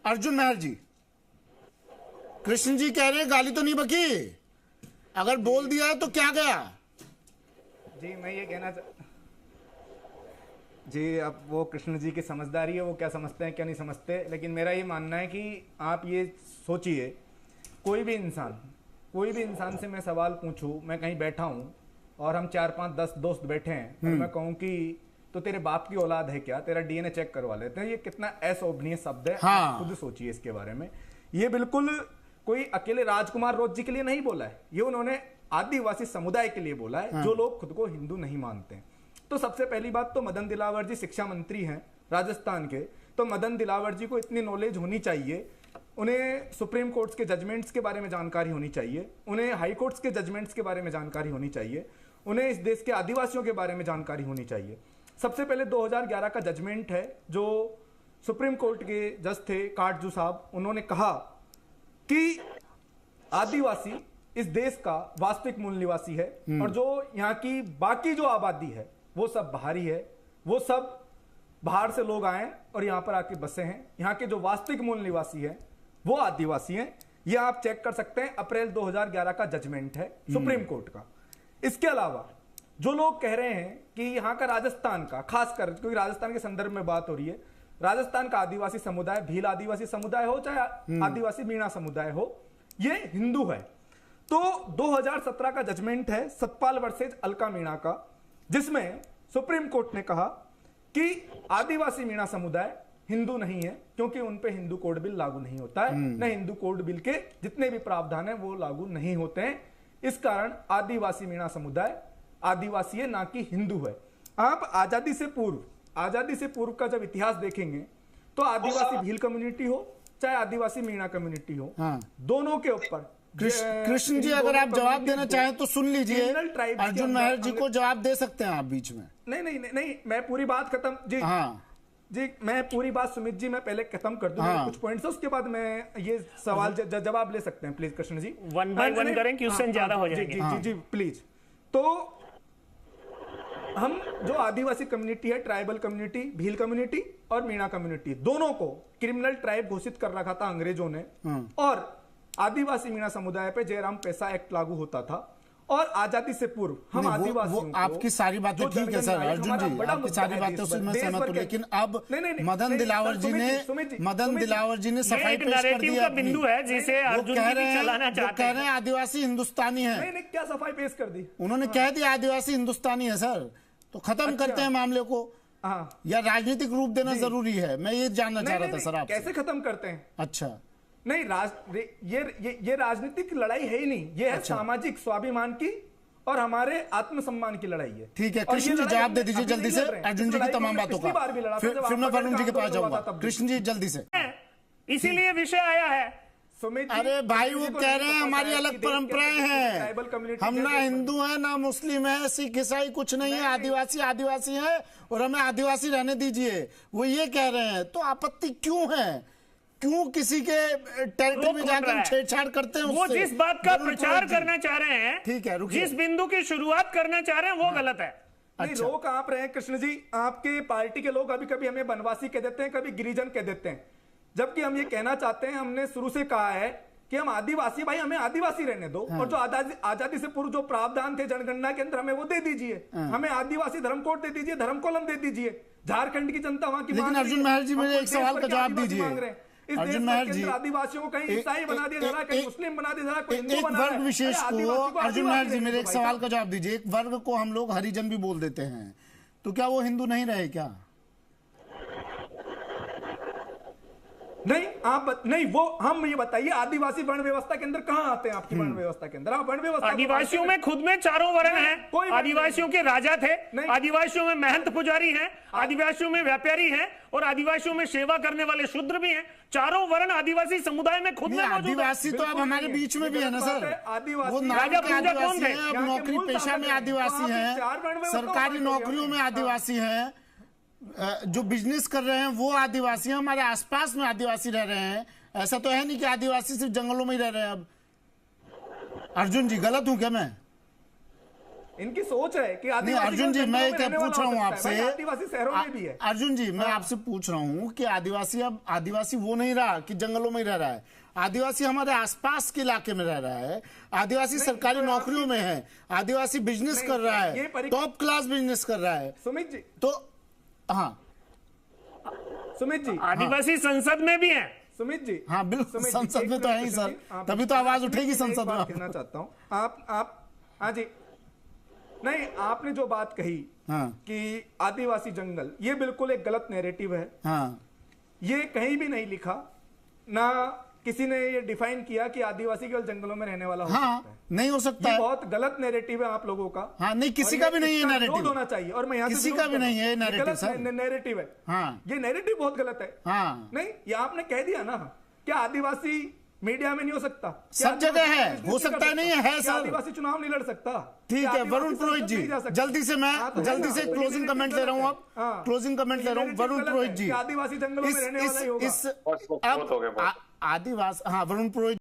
अर्जुन मेहर जी, कृष्ण जी कह रहे हैं गाली तो नहीं बकी, अगर बोल दिया है तो क्या गया? जी मैं ये कहना जी अब वो कृष्ण जी की समझदारी है, वो क्या समझते हैं क्या नहीं समझते, लेकिन मेरा ये मानना है कि आप ये सोचिए, कोई भी इंसान से मैं सवाल पूछूं, मैं कहीं बैठा हूं और हम 4 5 10 दोस्त बैठे हैं और मैं कहूं कि तो तेरे बाप की औलाद है क्या, तेरा डीएनए चेक करवा लेते हैं, ये कितना अशोभनीय शब्द है। हाँ। खुद सोचिए इसके बारे में। ये बिल्कुल कोई अकेले राजकुमार रोज जी के लिए नहीं बोला है, ये उन्होंने आदिवासी समुदाय के लिए बोला है, जो लोग खुद को हिंदू नहीं मानते हैं। तो सबसे पहली बात तो मदन दिलावर जी शिक्षा मंत्री हैं राजस्थान के, तो मदन दिलावर जी को इतनी नॉलेज होनी चाहिए, उन्हें सुप्रीम कोर्ट्स के जजमेंट्स के बारे में जानकारी होनी चाहिए, उन्हें हाई कोर्ट्स के जजमेंट्स के बारे में जानकारी होनी चाहिए, उन्हें इस देश के आदिवासियों के बारे में जानकारी होनी चाहिए। सबसे पहले 2011 का जजमेंट है, जो सुप्रीम कोर्ट के जज थे काटजू साहब, उन्होंने कहा कि आदिवासी इस देश का वास्तविक मूल निवासी है और जो यहाँ की बाकी जो आबादी है वो सब बाहरी है, वो सब बाहर से लोग आए और यहाँ पर आके बसे हैं, यहाँ के जो वास्तविक मूल निवासी है वो आदिवासी हैं। ये आप चेक कर सकते हैं, अप्रैल 2011 का जजमेंट है सुप्रीम कोर्ट का। इसके अलावा जो लोग कह रहे हैं कि यहाँ का राजस्थान का, खासकर क्योंकि राजस्थान के संदर्भ में बात हो रही है, राजस्थान का आदिवासी समुदाय, भील आदिवासी समुदाय हो चाहे आदिवासी मीणा समुदाय हो, ये हिंदू है। तो 2017 का जजमेंट है सतपाल वर्सेज अलका मीणा का, जिसमें सुप्रीम कोर्ट ने कहा कि आदिवासी मीणा समुदाय हिंदू नहीं है क्योंकि उन पे हिंदू कोड बिल लागू नहीं होता है, न हिंदू कोड बिल के जितने भी प्रावधान है वो लागू नहीं होते हैं। इस कारण आदिवासी मीणा समुदाय आदिवासी है, ना कि हिंदू है। आप आजादी से पूर्व का जब इतिहास देखेंगे तो आदिवासी भील कम्युनिटी हो चाहे आदिवासी मीणा कम्युनिटी हो, दोनों के ऊपर कृष्ण जी अगर आप जवाब देना चाहें तो सुन लीजिए, अर्जुन मेहर जी को जवाब दे सकते हैं आप बीच में। नहीं, मैं पूरी बात खत्म जी। हाँ जी मैं पूरी बात सुमित जी मैं पहले खत्म कर दूं, कुछ पॉइंट्स उसके बाद मैं ये सवाल जवाब ले सकते हैं प्लीज कृष्ण जी। 1 by 1 करें, क्वेश्चन ज्यादा हो जाएंगे। जी प्लीज। तो हम जो आदिवासी कम्युनिटी है, ट्राइबल कम्युनिटी, भील कम्युनिटी और मीणा कम्युनिटी, दोनों को क्रिमिनल ट्राइब घोषित कर रखा था अंग्रेजों ने, और आदिवासी मीणा समुदाय पे जयराम पैसा एक्ट लागू होता था। और आजादी से पूर्व हम आदिवासियों को, आपकी सारी बातें ठीक है सर अर्जुन जी, आपकी सारी बातें उससे मैं सहमत हूं, लेकिन अब मदन दिलावर जी ने सफाई पेश कर दी है, बिंदु है जिसे अर्जुन जी चलाना चाहते हैं। कह रहे हैं आदिवासी हिंदुस्तानी है। नहीं, क्या सफाई पेश कर दी? उन्होंने कह दिया आदिवासी हिंदुस्तानी है सर, तो खत्म करते हैं मामले को, या राजनीतिक रूप देना जरूरी है? मैं ये जानना चाह रहा था सर आपसे। कैसे खत्म करते हैं? अच्छा नहीं, ये राजनीतिक लड़ाई है ही नहीं, ये है सामाजिक स्वाभिमान की और हमारे आत्मसम्मान की लड़ाई है। ठीक है कृष्ण जी जवाब दे दीजिए जल्दी से अर्जुन जी की तमाम बातों का, फिर मैं वरुण जी के पास जाऊंगा। कृष्ण जी जल्दी से, इसीलिए विषय आया है। अरे भाई वो कह रहे हैं हमारी अलग परंपराएं हैं, हम ना हिंदू हैं ना मुस्लिम है, सिख ईसाई कुछ नहीं है, आदिवासी है और हमें आदिवासी रहने दीजिए, वो ये कह रहे हैं। तो आपत्ति क्यों है? क्यों किसी के टेरिटरी में जाकर छेड़छाड़ करते हैं? वो जिस बात का प्रचार करना चाह रहे हैं, ठीक है, जिस बिंदु की शुरुआत करना चाह रहे हैं वो गलत है। नहीं, रोक आप रहे हैं कृष्ण जी, आपके पार्टी के लोग अभी कभी हमें बनवासी कह देते हैं, कभी गिरिजन कह देते हैं, जबकि हम ये कहना चाहते हैं, हमने शुरू से कहा है कि हम आदिवासी, भाई हमें आदिवासी रहने दो, और जो आजादी से पूर्व जो प्रावधान थे जनगणना के अंदर हमें वो दे दीजिए, हमें आदिवासी धर्म कोड दे दीजिए, धर्म कॉलम दे दीजिए। झारखंड की जनता वहां की, लेकिन अर्जुन मेहर जी मेरे एक सवाल का जवाब दीजिए। इस देश के आदिवासियों को कहीं ईसाई बना दिया जा रहा है, कहीं मुस्लिम बना दिया जा रहा है, कोई हिंदू बना रहा है। वर्ग विशेष को अर्जुन मेहर जी मेरे एक सवाल का जवाब दीजिए। एक वर्ग को हम लोग हरिजन भी बोल देते हैं, तो क्या वो हिंदू नहीं रहे क्या? नहीं, आप नहीं, वो हम ये बताइए आदिवासी वर्ण व्यवस्था के अंदर कहां आते हैं? आपकी वर्ण व्यवस्था के अंदर आप वर्ण व्यवस्था, आदिवासियों में खुद में 4 वर्ण हैं। आदिवासियों के राजा थे, आदिवासियों में महंत पुजारी हैं, आदिवासियों में व्यापारी हैं और आदिवासियों में सेवा करने वाले शूद्र भी हैं। 4 वर्ण आदिवासी समुदाय में खुद में मौजूद है। आदिवासी तो अब हमारे बीच में भी है ना सर, आदिवासी, वो राजा पूजा कौन थे? अब नौकरी पेशा में आदिवासी हैं, सरकारी नौकरियों में आदिवासी हैं, जो बिजनेस कर रहे हैं वो आदिवासी हैं, हमारे आसपास में आदिवासी रह रहे हैं। ऐसा तो है नहीं कि आदिवासी सिर्फ जंगलों में ही रह रहे हैं। अब अर्जुन जी गलत हूं क्या मैं? इनकी सोच है कि नहीं आदिवासी अर्जुन जी, जंगलों मैं में क्या रहने वाला पूछ रहा हो हूँ सकता है। आपसे, भाई, आदिवासी शहरों में भी है। अर्जुन जी मैं आपसे पूछ रहा हूँ कि आदिवासी अब आदिवासी वो नहीं रहा कि जंगलों में ही रह रहा है, आदिवासी हमारे आसपास के इलाके में रह रहा है, आदिवासी सरकारी नौकरियों में है, आदिवासी बिजनेस कर रहा है, टॉप क्लास बिजनेस कर रहा है। सुमित जी, तो हाँ सुमित जी, आदिवासी संसद में भी है। सुमित जी, हाँ बिल्कुल, सुमित जी, संसद एक में तो है ही मिनट, सर, आप- तभी तो आवाज उठेगी मैं एक संसद बात में। कहना चाहता हूँ, आप हाँ जी, नहीं आपने जो बात कही हाँ कि आदिवासी जंगल, ये बिल्कुल एक गलत नैरेटिव है। हाँ ये कहीं भी नहीं लिखा, ना किसी ने ये डिफाइन किया कि आदिवासी केवल जंगलों में रहने वाला हो हाँ, सकता है। नहीं हो सकता ये है। बहुत गलत नैरेटिव है आप लोगों का। हाँ नहीं, किसी और का भी नहीं है इसका नैरेटिव, विरोध होना चाहिए। और मैं यहाँ से किसी विरोध का भी कर रहा नहीं हूँ। है ये नैरेटिव गलत सर। नैरेटिव है। हाँ ये नैरेटिव बहुत गलत है। हाँ नहीं, ये आपने कह दिया ना, क्या आदिवासी मीडिया में नहीं हो सकता? क्या सब जगह आदिवासी है, बिजनेस हो नहीं कर सकता है, नहीं है, क्या सर। आदिवासी चुनाव नहीं लड़ सकता? ठीक क्या है आदिवासी वरुण पुरोहित संसद जी, नहीं जा सकता? जल्दी से मैं हाँ, तो है जल्दी ना, से तो ये क्लोजिंग narrative कमेंट ले रहा हूँ गलत अब, है। हाँ। क्लोजिंग कमेंट ले रहा हूँ। ये वरुण narrative पुरोहित गलत जी, है कि आदिवासी जंगलों में रहने वाला ही होगा। अब आदिवासी, हाँ वरुण पुरोहित